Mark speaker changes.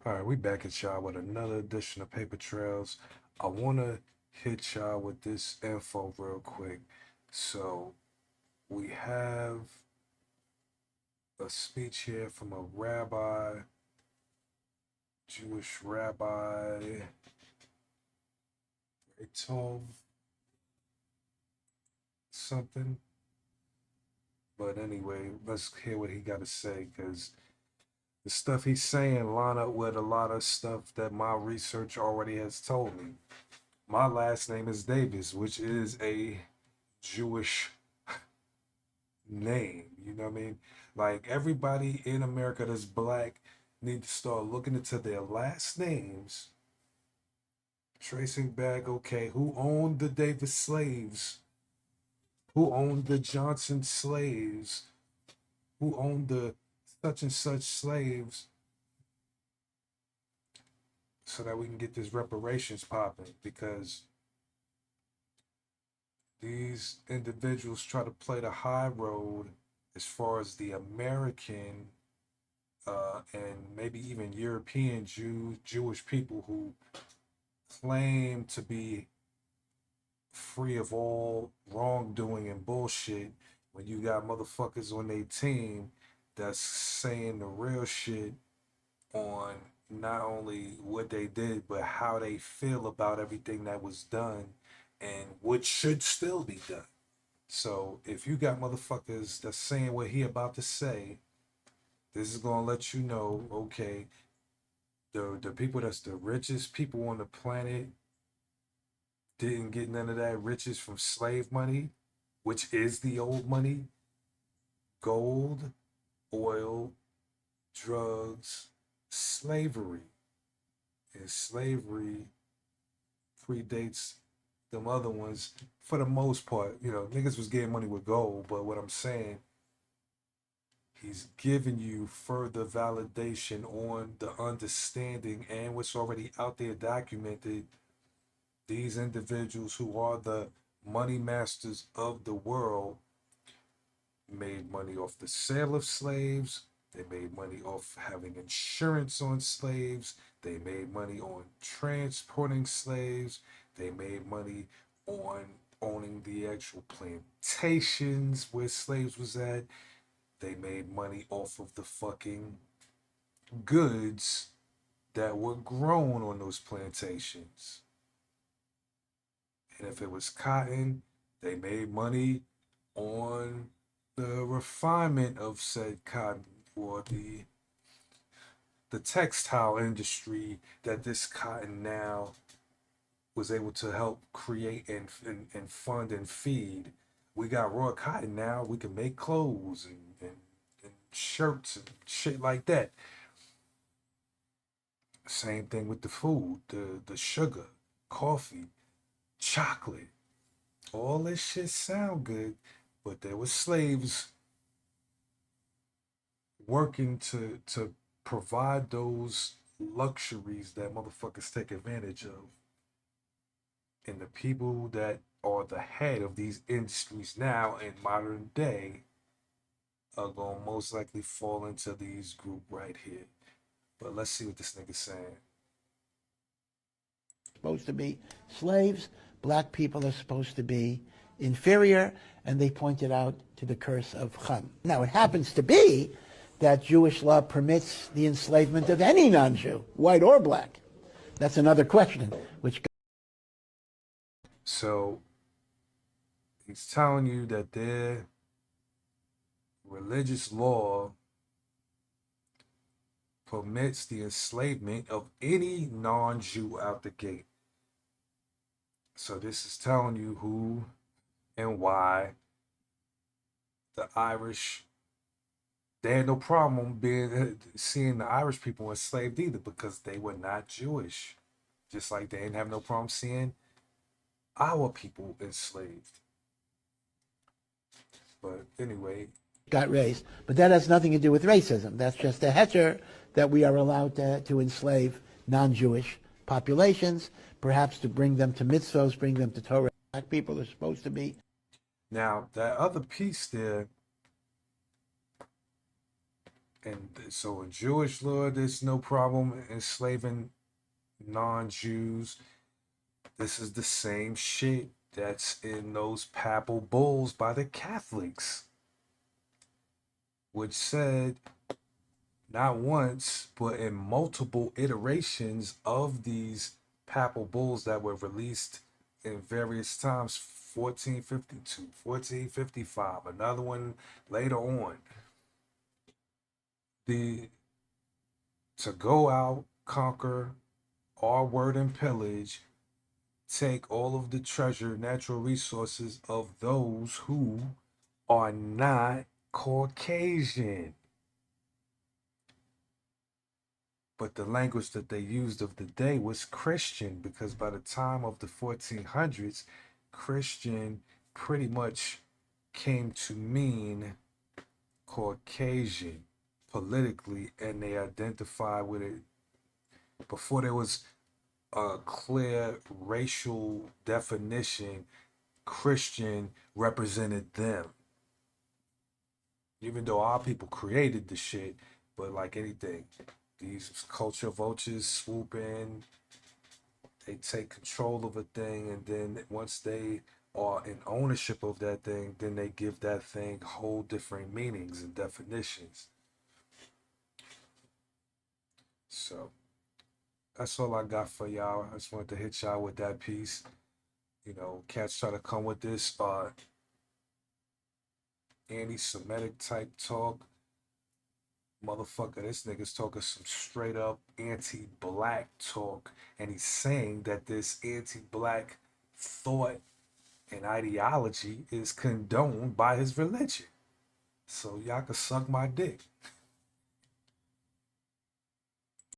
Speaker 1: All right, we back at y'all with another edition of Paper Trails. I want to hit y'all with this info real quick. So, we have a speech here from a rabbi, Jewish rabbi. They told something. But anyway, let's hear what he got to say because the stuff he's saying line up with a lot of stuff that my research already has told me. My last name is Davis, which is a Jewish name. You know what I mean? Like everybody in America that's black need to start looking into their last names, tracing back, okay, who owned the Davis slaves? Who owned the Johnson slaves? Who owned the such and such slaves? So that we can get this reparations popping because these individuals try to play the high road as far as the American and maybe even European Jewish people who claim to be free of all wrongdoing and bullshit when you got motherfuckers on their team that's saying the real shit on not only what they did but how they feel about everything that was done and what should still be done. So if you got motherfuckers that's saying what he about to say, this is gonna let you know, okay, the people that's the richest people on the planet didn't get none of that riches from slave money, which is the old money, gold, oil, drugs, slavery. And slavery predates them other ones for the most part. You know, niggas was getting money with gold, but what I'm saying, he's giving you further validation on the understanding and what's already out there documented. These individuals who are the money masters of the world made money off the sale of slaves. They made money off having insurance on slaves. They made money on transporting slaves. They made money on owning the actual plantations where slaves was at. They made money off of the fucking goods that were grown on those plantations. And if it was cotton, they made money on the refinement of said cotton or the textile industry that this cotton now was able to help create and fund and feed. We got raw cotton now. We can make clothes and shirts and shit like that. Same thing with the food, the sugar, coffee, chocolate. All this shit sound good, but there were slaves working to provide those luxuries that motherfuckers take advantage of. And the people that are the head of these industries now in modern day are gonna most likely fall into these group right here. But let's see what this nigga's saying.
Speaker 2: Supposed to be slaves. Black people are supposed to be inferior, and they pointed out to the curse of Ham. Now, it happens to be that Jewish law permits the enslavement of any non-Jew, white or black. That's another question, which.
Speaker 1: So he's telling you that their religious law permits the enslavement of any non-Jew out the gate. So this is telling you who and why the Irish, they had no problem being seeing the Irish people enslaved either because they were not Jewish. Just like they didn't have no problem seeing our people enslaved. But anyway,
Speaker 2: got raised. But that has nothing to do with racism. That's just a heter that we are allowed to enslave non-Jewish populations, perhaps to bring them to mitzvos, bring them to Torah. Black people are supposed to be.
Speaker 1: now that other piece there, And so in Jewish law, there's no problem enslaving non-Jews. This is the same shit that's in those papal bulls by the Catholics, which said not once, but in multiple iterations of these papal bulls that were released in various times 1452, 1455, another one later on. The to go out, conquer, our word and pillage, take all of the treasure, natural resources of those who are not Caucasian. But the language that they used of the day was Christian because by the time of the 1400s, Christian pretty much came to mean Caucasian politically, and they identify with it before there was a clear racial definition. Christian represented them, even though our people created the shit. But like anything, these culture vultures swoop in, they take control of a thing, and then once they are in ownership of that thing, then they give that thing whole different meanings and definitions. So that's all I got for y'all. I just wanted to hit y'all with that piece. You know, cats try to come with this anti-Semitic type talk. Motherfucker, this nigga's talking some straight up anti-black talk, and he's saying that this anti-black thought and ideology is condoned by his religion. So y'all can suck my dick.